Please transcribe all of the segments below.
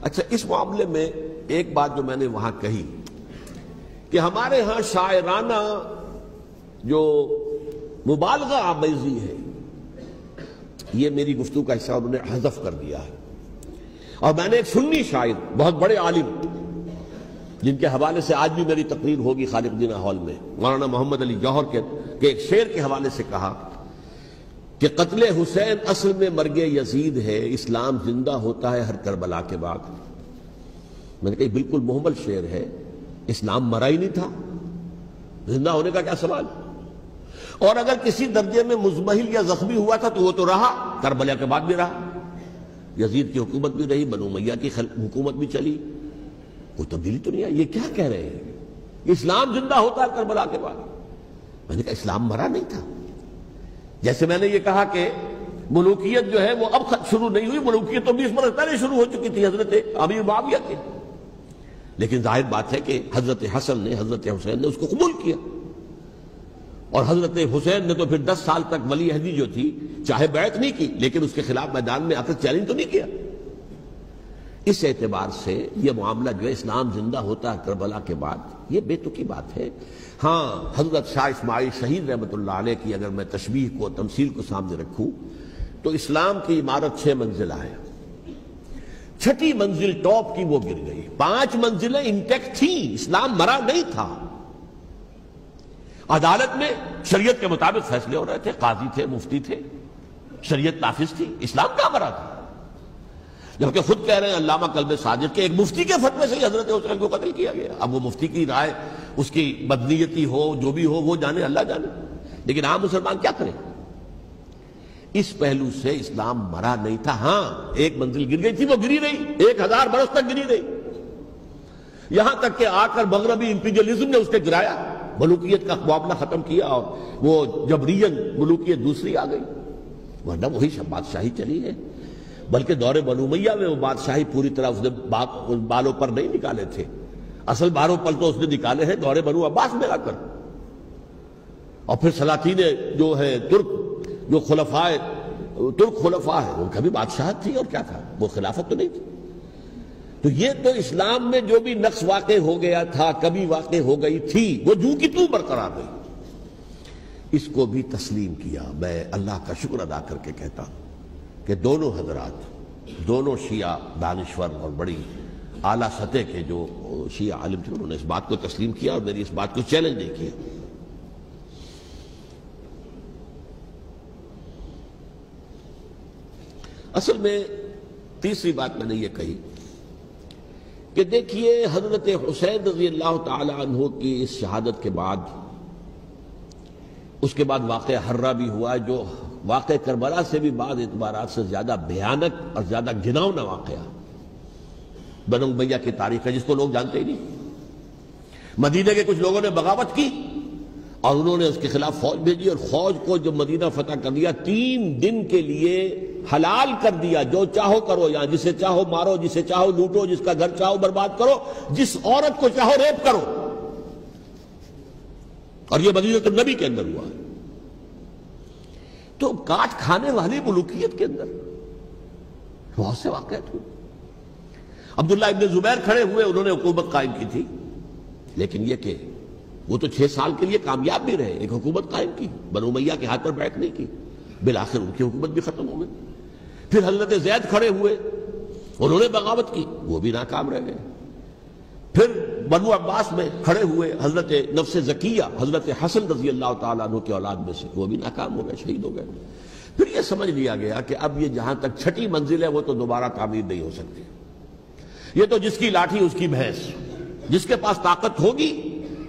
اچھا، اس معاملے میں ایک بات جو میں نے وہاں کہی کہ ہمارے ہاں شاعرانہ جو مبالغہ آمیزی ہے، یہ میری گفتگو کا حصہ انہوں نے حذف کر دیا ہے. اور میں نے ایک سنی شاعر، بہت بڑے عالم، جن کے حوالے سے آج بھی میری تقریر ہوگی خالق جناح ہال میں، مولانا محمد علی جوہر کے ایک شعر کے حوالے سے کہا کہ قتل حسین اصل میں مرگ یزید ہے، اسلام زندہ ہوتا ہے ہر کربلا کے بعد. میں نے کہا بالکل محمل شعر ہے، اسلام مرا ہی نہیں تھا، زندہ ہونے کا کیا سوال. اور اگر کسی درجے میں مزمحل یا زخمی ہوا تھا تو وہ تو رہا، کربلا کے بعد بھی رہا، یزید کی حکومت بھی رہی، بنو امیہ کی حکومت بھی چلی، کوئی تبدیلی تو نہیں آئی. یہ کیا کہہ رہے ہیں؟ اسلام زندہ ہوتا ہے کربلا کے بعد. میں نے کہا اسلام مرا نہیں تھا. جیسے میں نے یہ کہا کہ ملوکیت جو ہے وہ اب شروع نہیں ہوئی، ملوکیت تو 20 برس پہلے شروع ہو چکی تھی حضرت امیر معاویہ کے. لیکن ظاہر بات ہے کہ حضرت حسن نے، حضرت حسین نے اس کو قبول کیا، اور حضرت حسین نے تو پھر 10 سال تک ولی عہدی جو تھی چاہے بیعت نہیں کی، لیکن اس کے خلاف میدان میں آ کر چیلنج تو نہیں کیا. اس اعتبار سے یہ معاملہ جو ہے اسلام زندہ ہوتا ہے کربلا کے بعد، یہ بے تکی بات ہے. ہاں، حضرت شاہ اسماعیل شہید رحمۃ اللہ علیہ کی اگر میں تشبیہ کو، تمثیل کو سامنے رکھوں تو اسلام کی عمارت 6 منزلہ ہے، 6ٹھی منزل ٹاپ کی وہ گر گئی، 5 منزلیں انٹیکٹ تھیں، اسلام مرا نہیں تھا. عدالت میں شریعت کے مطابق فیصلے ہو رہے تھے، قاضی تھے، مفتی تھے، شریعت نافذ تھی، اسلام کہاں مرا تھا. جبکہ خود کہہ رہے ہیں علامہ کلب صادق کے ایک مفتی کے فتوے سے ہی حضرت حسین کو قتل کیا گیا. اب وہ مفتی کی رائے، اس کی بدنیتی ہو، جو بھی ہو، وہ جانے، اللہ جانے، لیکن عام مسلمان کیا کریں. اس پہلو سے اسلام مرا نہیں تھا. ہاں، ایک منزل گر گئی تھی، وہ گری رہی، 1000 برس تک گری رہی، یہاں تک کہ آ کر مغربی امپیریلزم نے اس کے گرایا، ملوکیت کا معاملہ ختم کیا، اور وہ جبرین ملوکیت دوسری آ گئی. ورنہ وہی بادشاہی چلی ہے. بلکہ دور بنو امیہ میں وہ بادشاہی پوری طرح اس نے بالوں پر نہیں نکالے تھے، اصل بالوں پر تو اس نے نکالے ہیں دور بنو عباس میں آ کر. اور پھر سلاطین جو ہے ترک، جو ترک خلفاء ہے، ان کا بھی بادشاہت تھی، اور کیا تھا، وہ خلافت تو نہیں تھی. تو یہ تو اسلام میں جو بھی نقص واقع ہو گیا تھا، کبھی واقع ہو گئی تھی، وہ جو کی تو برقرار رہی. اس کو بھی تسلیم کیا. میں اللہ کا شکر ادا کر کے کہتا ہوں کہ دونوں حضرات، دونوں شیعہ دانشور اور بڑی اعلیٰ سطح کے جو شیعہ عالم تھے، انہوں نے اس بات کو تسلیم کیا اور میری اس بات کو چیلنج نہیں کیا. اصل میں تیسری بات میں نے یہ کہی کہ دیکھیے حضرت حسین رضی اللہ تعالی عنہ کی اس شہادت کے بعد، اس کے بعد واقعہ حرہ بھی ہوا، جو واقعہ کربلا سے بھی بعض اعتبارات سے زیادہ بھیانک اور زیادہ گھناؤنا واقعہ بنو امیہ کی تاریخ ہے، جس کو لوگ جانتے ہی نہیں. مدینہ کے کچھ لوگوں نے بغاوت کی اور انہوں نے اس کے خلاف فوج بھیجی، اور فوج کو جب مدینہ فتح کر دیا، 3 دن کے لیے حلال کر دیا، جو چاہو کرو، یہاں جسے چاہو مارو، جسے چاہو لوٹو، جس کا گھر چاہو برباد کرو، جس عورت کو چاہو ریپ کرو. اور یہ مدینہ النبی کے اندر ہوا ہے. تو کاٹ کھانے والی ملوکیت کے اندر بہت سے واقعات ہوئے. عبداللہ ابن زبیر کھڑے ہوئے، انہوں نے حکومت قائم کی تھی، لیکن یہ کہ وہ تو 6 سال کے لیے کامیاب بھی رہے، ایک حکومت قائم کی، بنو امیہ کے ہاتھ پر بیعت نہیں کی، بالآخر ان کی حکومت بھی ختم ہو گئی. پھر حضرت زید کھڑے ہوئے، انہوں نے بغاوت کی، وہ بھی ناکام رہ گئے. پھر بنو عباس میں کھڑے ہوئے حضرت نفس زکیہ، حضرت حسن رضی اللہ تعالیٰ عنہ کے اولاد میں سے، وہ بھی ناکام ہو گئے، شہید ہو گئے. پھر یہ سمجھ لیا گیا کہ اب یہ جہاں تک 6ٹھی منزل ہے وہ تو دوبارہ تعمیر نہیں ہو سکتی. یہ تو جس کی لاٹھی اس کی بھینس، جس کے پاس طاقت ہوگی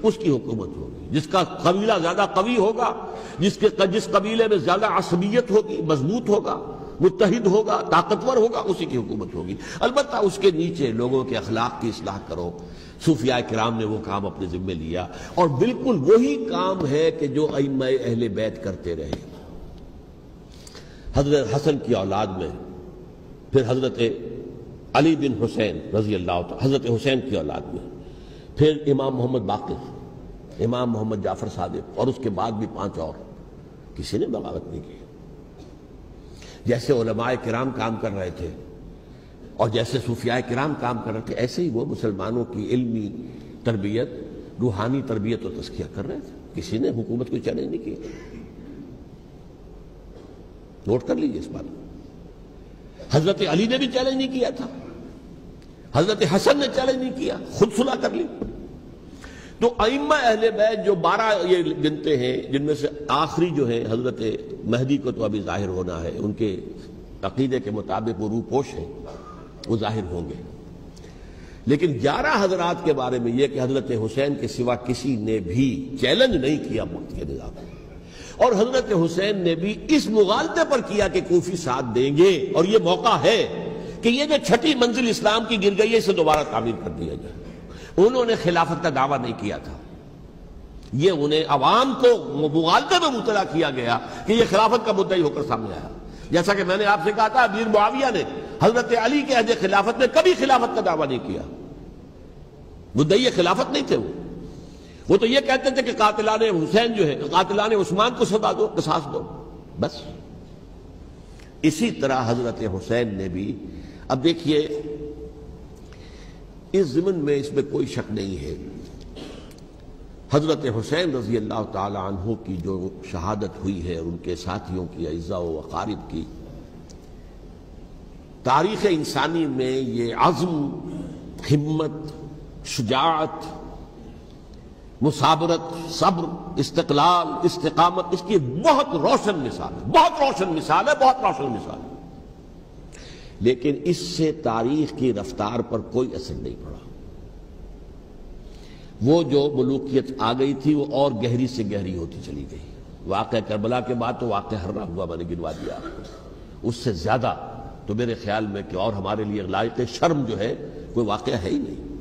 اس کی حکومت ہوگی، جس کا قبیلہ زیادہ قوی ہوگا، جس قبیلے میں زیادہ عصبیت ہوگی، مضبوط ہوگا، متحد ہوگا، طاقتور ہوگا، اسی کی حکومت ہوگی. البتہ اس کے نیچے لوگوں کے اخلاق کی اصلاح کرو. صوفیاء کرام نے وہ کام اپنے ذمہ لیا، اور بالکل وہی کام ہے کہ جو ائمہ اہل بیت کرتے رہے. حضرت حسن کی اولاد میں پھر حضرت علی بن حسین رضی اللہ تعالی، حضرت حسین کی اولاد میں پھر امام محمد باقر، امام محمد جعفر صادق، اور اس کے بعد بھی 5 اور، کسی نے بغاوت نہیں کی. جیسے علماء کرام کام کر رہے تھے، اور جیسے صوفیاء کرام کام کر رہے تھے ایسے ہی وہ مسلمانوں کی علمی تربیت، روحانی تربیت اور تزکیہ کر رہے تھے. کسی نے حکومت کو چیلنج نہیں کیا. نوٹ کر لیجیے اس بات کو. حضرت علی نے بھی چیلنج نہیں کیا تھا، حضرت حسن نے چیلنج نہیں کیا، خود صلح کر لی. تو ائمہ اہل بیت جو 12 یہ گنتے ہیں، جن میں سے آخری جو ہے حضرت مہدی کو تو ابھی ظاہر ہونا ہے، ان کے عقیدے کے مطابق وہ روح پوش ہیں، وہ ظاہر ہوں گے. لیکن 11 حضرات کے بارے میں یہ کہ حضرت حسین کے سوا کسی نے بھی چیلنج نہیں کیا ملک کے نظام کو. اور حضرت حسین نے بھی اس مغالطے پر کیا کہ کوفی ساتھ دیں گے، اور یہ موقع ہے کہ یہ جو 6ٹھی منزل اسلام کی گر گئی ہے اسے دوبارہ تعمیر کر دیا جائے. انہوں نے خلافت کا دعویٰ نہیں کیا تھا، یہ انہیں عوام کو مغالطے میں مبتلا کیا گیا کہ یہ خلافت کا مدعی ہو کر سامنے آیا. جیسا کہ میں نے آپ سے کہا تھا، امیر معاویہ نے حضرت علی کے عہد خلافت میں کبھی خلافت کا دعویٰ نہیں کیا. مدعی خلافت نہیں تھے وہ تو یہ کہتے تھے کہ قاتلان حسین جو ہے، قاتلان عثمان کو سزا دو، قصاص دو، بس. اسی طرح حضرت حسین نے بھی. اب دیکھیے اس ضمن میں اس میں کوئی شک نہیں ہے، حضرت حسین رضی اللہ تعالی عنہ کی جو شہادت ہوئی ہے اور ان کے ساتھیوں کی، اعزاء و اقارب کی، تاریخ انسانی میں یہ عزم، ہمت، شجاعت، مثابرت، صبر، استقلال، استقامت، اس کی بہت روشن مثال ہے، بہت روشن مثال ہے، بہت روشن مثال ہے. لیکن اس سے تاریخ کی رفتار پر کوئی اثر نہیں پڑا. وہ جو ملوکیت آ گئی تھی وہ اور گہری سے گہری ہوتی چلی گئی. واقعہ کربلا کے بعد تو واقعہ ہررا ہوا میں نے گنوا دیا آپ کو. اس سے زیادہ تو میرے خیال میں کہ اور ہمارے لیے لائق شرم جو ہے کوئی واقعہ ہے ہی نہیں.